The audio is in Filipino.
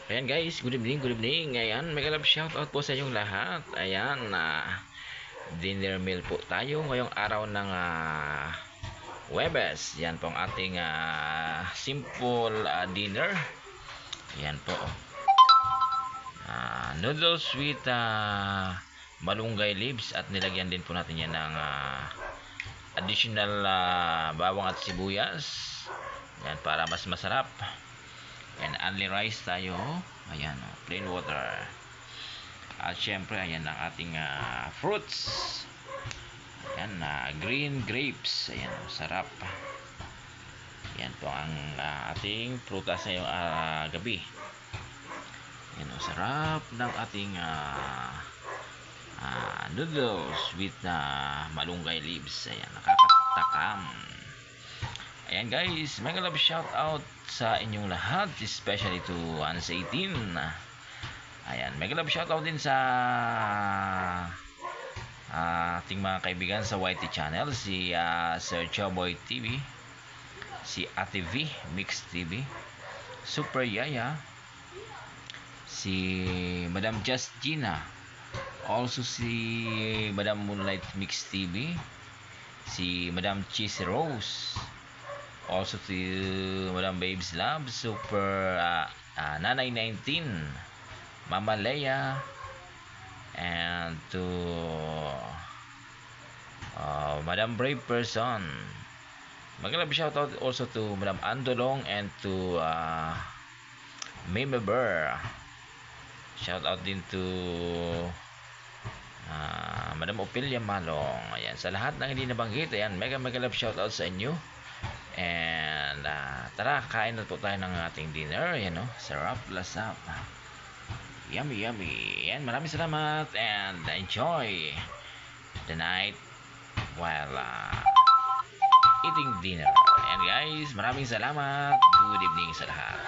Ayan guys, good evening, good evening. Ayan, mega love shout out po sa inyong lahat. Ayan, dinner meal po tayo ngayong araw ng Webes. Yan po ang ating simple dinner. Ayan po. Noodles with malunggay leaves at nilagyan din po natin yan ng additional bawang at sibuyas. Yan para mas masarap. And only rice tayo. Ayan, plain water. At syempre, ayan ang ating fruits. Ayan, green grapes. Ayan, sarap. Ayan po ang ating prutas ngayong gabi. Ayan, sarap ng ating noodles with malunggay leaves. Ayan, nakakatakam. Ayan guys, mega love shout out sa inyong lahat, especially to Ans 18. Ayan, mega love shout out din sa ating mga kaibigan sa YT channel, si Sir Choboy TV, si Ate V Mix TV, Super Yaya, si Madam Just Gina, also si Madam Moonlight Mix TV, si Madam Cheese Rose, also to Madam Babes Love, Super Nanay 19, Mama Leia, and to Madam Brave Person. Magandang shout out also to Madam Andolong and to Meme Burr. Shout out din to Madam Opilia Malong. Ayan, sa lahat ng hindi nabanggit, ayan, mega love shout out sa inyo. And tara, kain na po tayo ng ating dinner. Ayan, sarap, lasap, yummy yummy. Ayan, maraming salamat and enjoy the night while eating dinner. Ayan guys, maraming salamat. Good evening sa lahat.